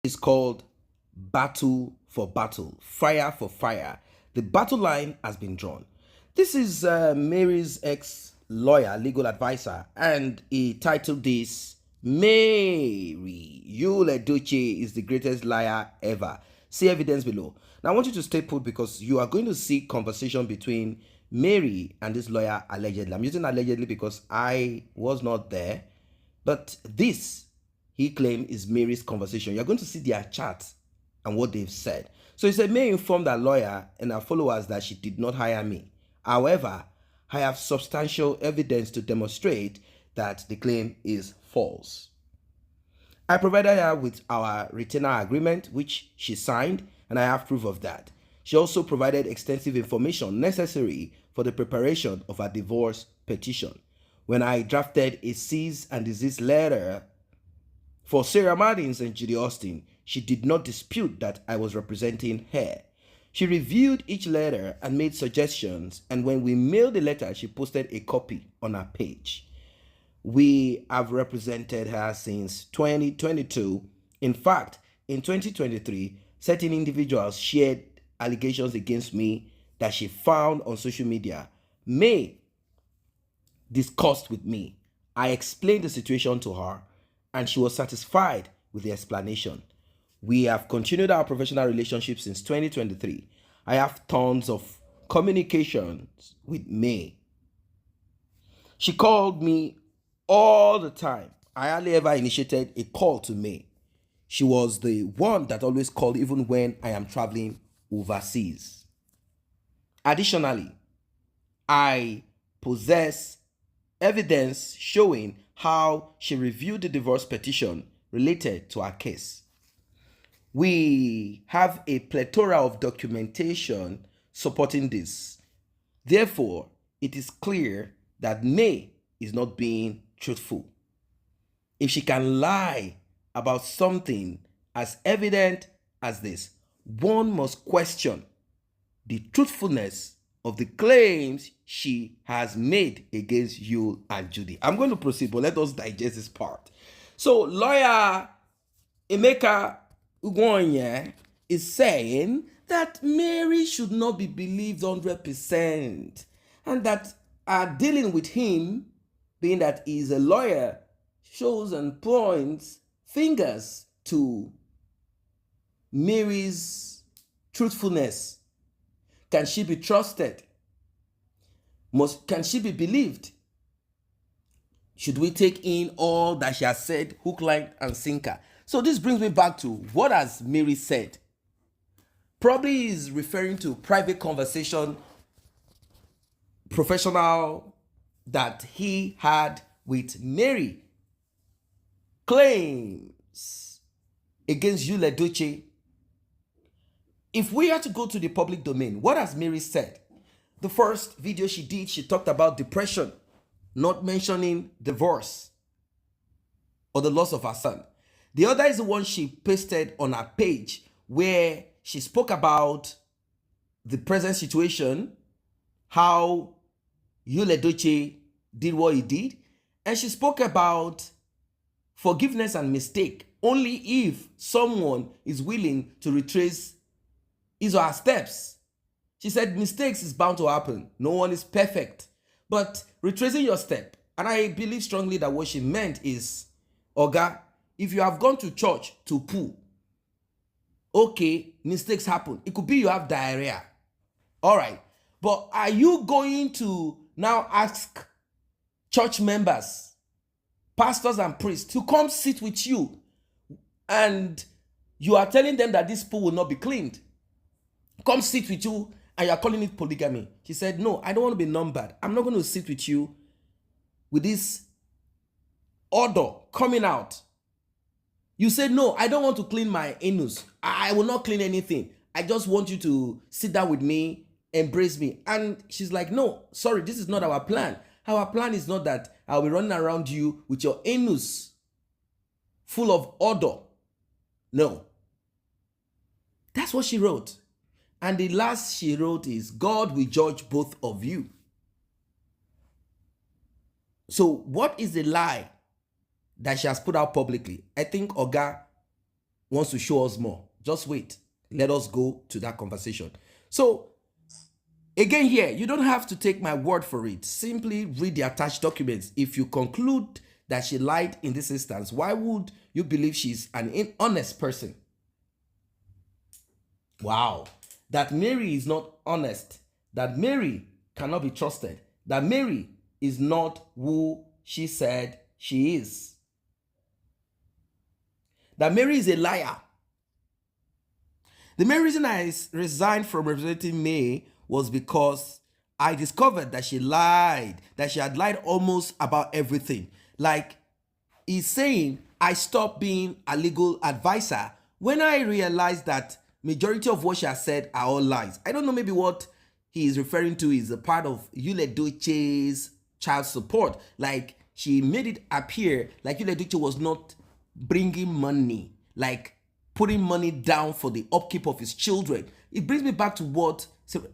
is called battle for battle, fire for fire. The battle line has been drawn. This is Mary's ex-lawyer, legal advisor, and he titled this, Mary Yul Edochie is the greatest liar ever. See evidence below. Now I want you to stay put because you are going to see conversation between Mary and this lawyer allegedly. I'm using allegedly because I was not there, but this, he claimed, is Mary's conversation. You're going to see their chat and what they've said. So he said, Mary informed her lawyer and her followers that she did not hire me. However, I have substantial evidence to demonstrate that the claim is false. I provided her with our retainer agreement, which she signed, and I have proof of that. She also provided extensive information necessary for the preparation of her divorce petition. When I drafted a cease and desist letter for Sarah Martins and Judy Austin, she did not dispute that I was representing her. She reviewed each letter and made suggestions, and when we mailed the letter, she posted a copy on her page. We have represented her since 2022. In fact, in 2023, certain individuals shared allegations against me that she found on social media. May discussed with me. I explained the situation to her, and she was satisfied with the explanation. We have continued our professional relationship since 2023. I have tons of communications with May. She called me all the time. I hardly ever initiated a call to May. She was the one that always called even when I am traveling overseas. Additionally, I possess evidence showing how she reviewed the divorce petition related to our case. We have a plethora of documentation supporting this. Therefore, it is clear that May is not being truthful. If she can lie about something as evident as this, one must question the truthfulness of the claims she has made against Yul and Judy. I'm going to proceed, but let us digest this part. So, lawyer Emeka Ugwonye is saying that Mary should not be believed 100%, and that our dealing with him, being that he is a lawyer, shows and points fingers to Mary's truthfulness. Can she be trusted? Can she be believed? Should we take in all that she has said, hook, line, and sinker? So this brings me back to what has Mary said. Probably is referring to private conversation, professional, that he had with Mary. Claims against Yul Edochie. If we are to go to the public domain, what has Mary said? The first video she did, she talked about depression, not mentioning divorce or the loss of her son. The other is the one she pasted on her page where she spoke about the present situation, how Yul Edochie did what he did, and she spoke about forgiveness and mistake only if someone is willing to retrace his or her steps. She said mistakes is bound to happen. No one is perfect. But retracing your step, and I believe strongly that what she meant is, Oga, if you have gone to church to poo, okay, mistakes happen. It could be you have diarrhea. All right. But are you going to now ask church members, pastors and priests to come sit with you, and you are telling them that this poo will not be cleaned? Come sit with you, and you're calling it polygamy. She said, no, I don't want to be numbered. I'm not going to sit with you with this odor coming out. You said, no, I don't want to clean my anus. I will not clean anything. I just want you to sit down with me, embrace me. And she's like, no, sorry, this is not our plan. Our plan is not that I'll be running around you with your anus full of odor. No. That's what she wrote. And the last she wrote is, God will judge both of you. So what is the lie that she has put out publicly? I think Oga wants to show us more. Just wait. Let us go to that conversation. So, again, here, you don't have to take my word for it. Simply read the attached documents. If you conclude that she lied in this instance, why would you believe she's an honest person? Wow. That Mary is not honest. That Mary cannot be trusted. That Mary is not who she said she is. That Mary is a liar. The main reason I resigned from representing May was because I discovered that she lied, that she had lied almost about everything. Like, he's saying, I stopped being a legal advisor when I realized that majority of what she has said are all lies. I don't know, maybe what he is referring to is a part of Yul Edochie's child support. Like, she made it appear like Yul Edochie was not bringing money, like putting money down for the upkeep of his children. It brings me back to what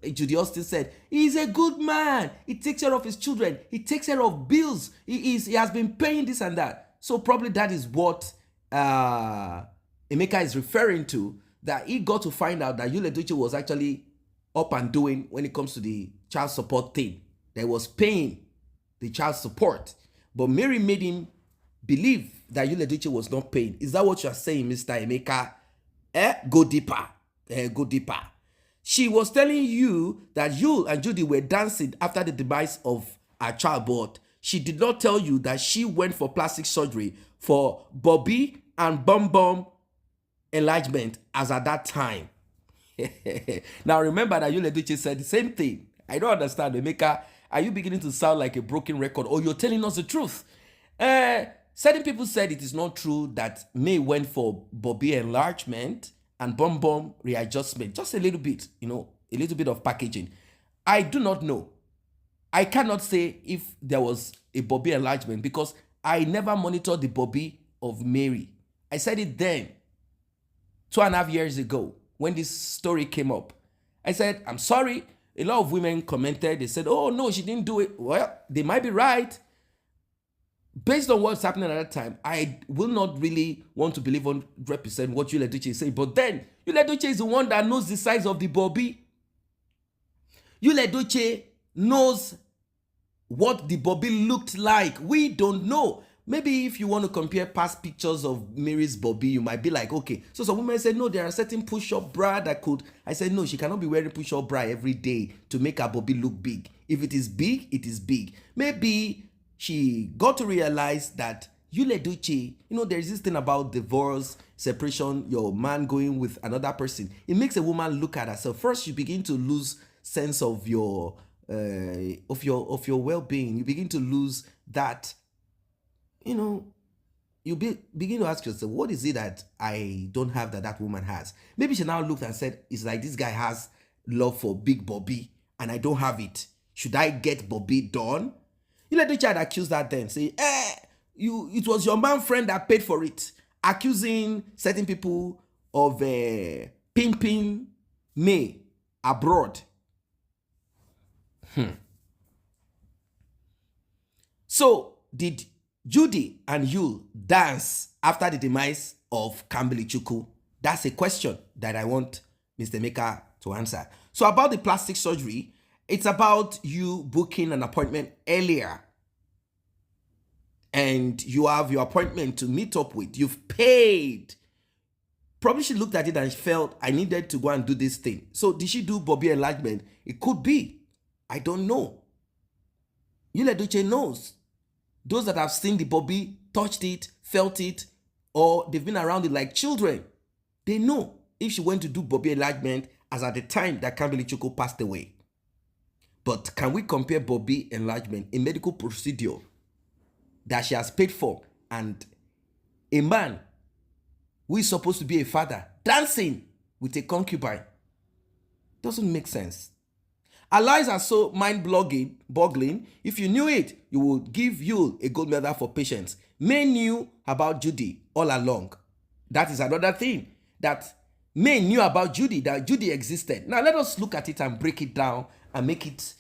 Judy Austin said. He's a good man. He takes care of his children. He takes care of bills. He has been paying this and that. So probably that is what Emeka is referring to, that he got to find out that Yul Edochie was actually up and doing when it comes to the child support thing. That he was paying the child support. But Mary made him believe that Yul Edochie was not paying. Is that what you are saying, Mr. Emeka? Go deeper. Go deeper. She was telling you that Yul and Judy were dancing after the demise of her child, but she did not tell you that she went for plastic surgery for Bobby and Bum Bum enlargement as at that time. Now remember that Yul Edochie said the same thing. I don't understand, Emeka. Are you beginning to sound like a broken record, or you're telling us the truth? Certain people said it is not true that May went for Bobby enlargement and Bum Bum readjustment. Just a little bit, a little bit of packaging. I do not know. I cannot say if there was a Bobby enlargement because I never monitored the Bobby of Mary. I said it then, 2.5 years ago, when this story came up. I said, I'm sorry. A lot of women commented. They said, oh, no, she didn't do it. Well, they might be right. Based on what's happening at that time, I will not really want to believe 100% what Yul Edochie is saying. But then, Yul Edochie is the one that knows the size of the Bobby. Yul Edochie knows what the Bobby looked like. We don't know. Maybe if you want to compare past pictures of Mary's Bobby, you might be like, okay. So some women say, no, there are certain push-up bra that could. I said, no, she cannot be wearing push-up bra every day to make her Bobby look big. If it is big, it is big. Maybe she got to realize that Yul Edochie, there's this thing about divorce, separation, your man going with another person. It makes a woman look at herself. First, you begin to lose sense of your well-being. You begin to lose that, you begin to ask yourself, what is it that I don't have that woman has? Maybe she now looked and said, it's like this guy has love for big Bobby and I don't have it. Should I get Bobby done? Yul Edochie had accused that then, say, it was your man friend that paid for it, accusing certain people of pimping May abroad. So, did Judy and Yul dance after the demise of Kambili Chukwu? That's a question that I want Mr. Emeka to answer. So, about the plastic surgery, it's about you booking an appointment earlier. And you have your appointment to meet up with. You've paid. Probably she looked at it and felt, I needed to go and do this thing. So did she do Bobby enlargement? It could be. I don't know. Yul Edochie knows. Those that have seen the Bobby, touched it, felt it, or they've been around it like children, they know if she went to do Bobby enlargement as at the time that Kambili Chukwu passed away. But can we compare Bobby enlargement, a medical procedure that she has paid for, and a man who is supposed to be a father dancing with a concubine? Doesn't make sense. Our lives are so mind-boggling. If you knew it, you would give Yul a gold medal for patience. May knew about Judy all along. That is another thing. That May knew about Judy, that Judy existed. Now let us look at it and break it down and make it.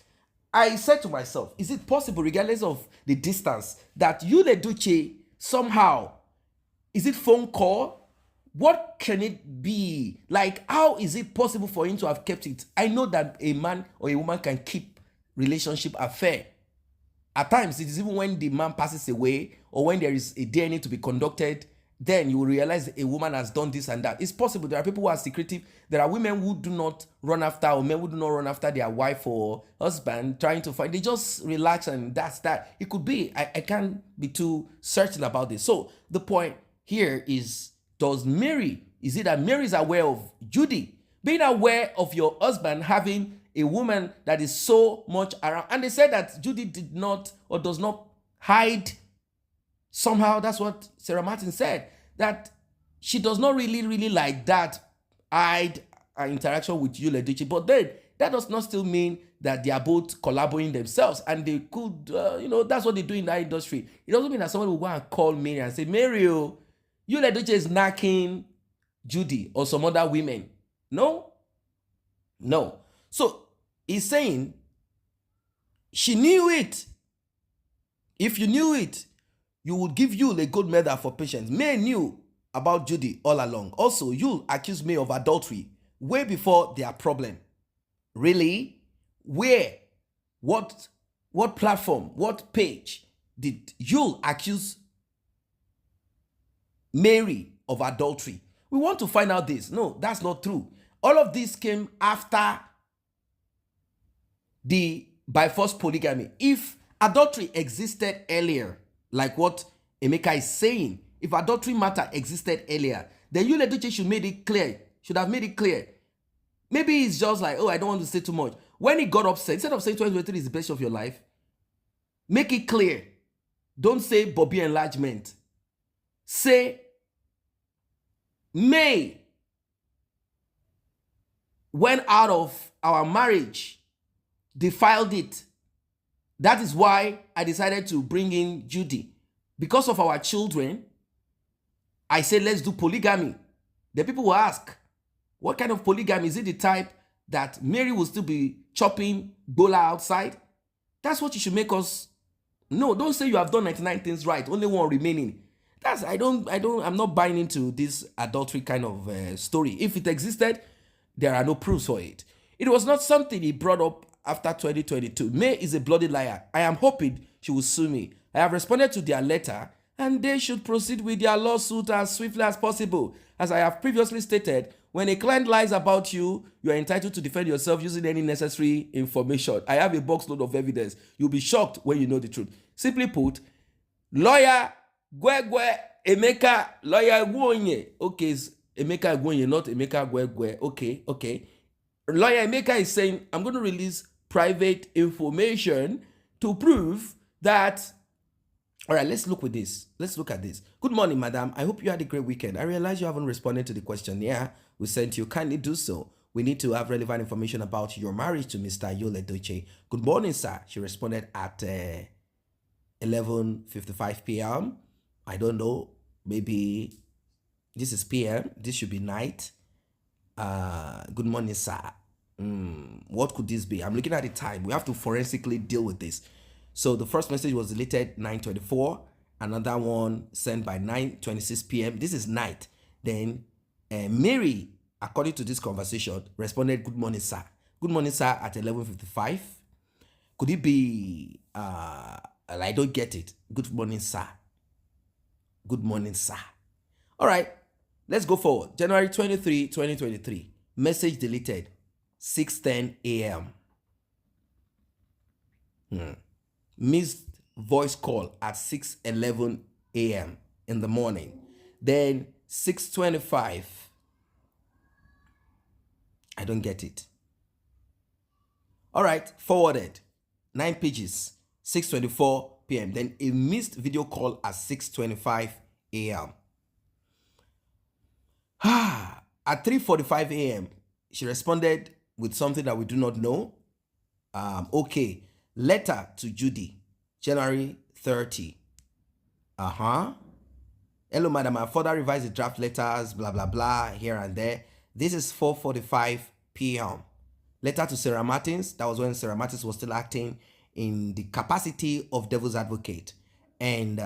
I said to myself, is it possible, regardless of the distance, that Yul Edochie somehow, is it phone call? What can it be? Like, how is it possible for him to have kept it? I know that a man or a woman can keep relationship affair. At times, it is even when the man passes away or when there is a DNA to be conducted, then you will realize a woman has done this and that. It's possible. There are people who are secretive. There are women who do not run after, or men who do not run after their wife or husband trying to find. They just relax and that's that. It could be. I can't be too certain about this. So the point here is, is it that Mary is aware of Judy? Being aware of your husband having a woman that is so much around. And they said that Judy did not or does not hide. Somehow, that's what Sarah Martin said, that she does not really like that hide her interaction with Yul Edochie. But then that does not still mean that they are both collaborating themselves, and they could, that's what they do in that industry. It doesn't mean that someone will go and call Mary and say, Mary, Yul Edochie is knocking Judy or some other women. No. So he's saying she knew it. If you knew it, you would give Yul a gold medal for patience. May knew about Judy all along. Also, Yul accused May of adultery way before their problem. Really? Where? What platform? What page did Yul accuse Mary of adultery? We want to find out this. No, that's not true. All of this came after the by force polygamy. If adultery existed earlier, like what Emeka is saying, if adultery matter existed earlier, then Yul Edochie should have made it clear. Maybe it's just like, oh, I don't want to say too much. When he got upset, instead of saying 2023 is the best of your life, make it clear. Don't say Bobby enlargement. Say May went out of our marriage, defiled it. That is why I decided to bring in Judy. Because of our children, I said, let's do polygamy. The people will ask, what kind of polygamy? Is it the type that Mary will still be chopping bola outside? That's what you should make us. No, don't say you have done 99 things right, only one remaining. I'm not buying into this adultery kind of story. If it existed, there are no proofs for it. It was not something he brought up after 2022. May is a bloody liar. I am hoping she will sue me. I have responded to their letter, and they should proceed with their lawsuit as swiftly as possible. As I have previously stated, when a client lies about you, you are entitled to defend yourself using any necessary information. I have a box load of evidence. You'll be shocked when you know the truth. Simply put, lawyer Gwegwe Emeka, lawyer Gwonye. Okay, it's Emeka Gwonye, not Emeka Gwegwe. Okay. Lawyer Emeka is saying, I'm going to release private information to prove that. All right, let's look at this. Good morning, madam. I hope you had a great weekend. I realize you haven't responded to the questionnaire we sent you. Kindly do so. We need to have relevant information about your marriage to Mr. Yul Edochie. Good morning, sir. She responded at 11:55 p.m. I don't know. Maybe this is p.m. This should be night. Good morning, sir. What could this be? I'm looking at the time. We have to forensically deal with this. So the first message was deleted 9:24. Another one sent by 9:26 p.m. This is night. Then Mary, according to this conversation, responded, good morning, sir. Good morning, sir, at 11:55. Could it be, I don't get it. Good morning, sir. Good morning, sir. All right, let's go forward. January 23, 2023. Message deleted, 6:10 a.m. Missed voice call at 6:11 a.m. in the morning. Then 6:25. I don't get it. All right, forwarded. 9 pages. 6:24 p.m. Then a missed video call at 6:25 a.m. At 3:45 a.m., she responded with something that we do not know. Okay. Letter to Judy, January 30. Hello, madam. I further revised the draft letters, blah, blah, blah, here and there. This is 4:45 p.m. Letter to Sarah Martins. That was when Sarah Martins was still acting in the capacity of devil's advocate. And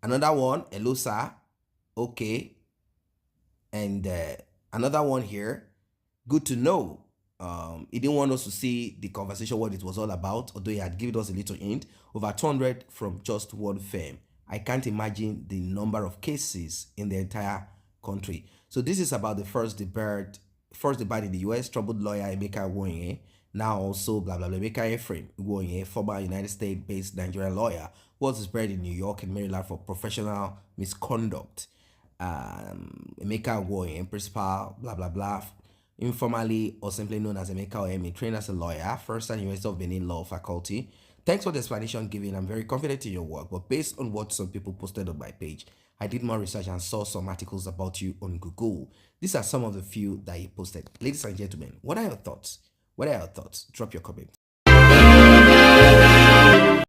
another one, hello, sir. Okay. And another one here, good to know. He didn't want us to see the conversation, what it was all about, although he had given us a little hint. Over 200 from just one firm. I can't imagine the number of cases in the entire country. So this is about the first debate in the US, troubled lawyer Emeka Woye, now also blah blah blah. Emeka Ephraim Woye, former United States-based Nigerian lawyer, was buried in New York and Maryland for professional misconduct. Emeka Woye, principal, blah blah blah, informally or simply known as Emeka Oyemi, trained as a lawyer, first time University of Benin Law Faculty. Thanks for the explanation given. I'm very confident in your work, but based on what some people posted on my page, I did more research and saw some articles about you on Google. These are some of the few that he posted. Ladies and gentlemen, what are your thoughts? What are your thoughts? Drop your comments.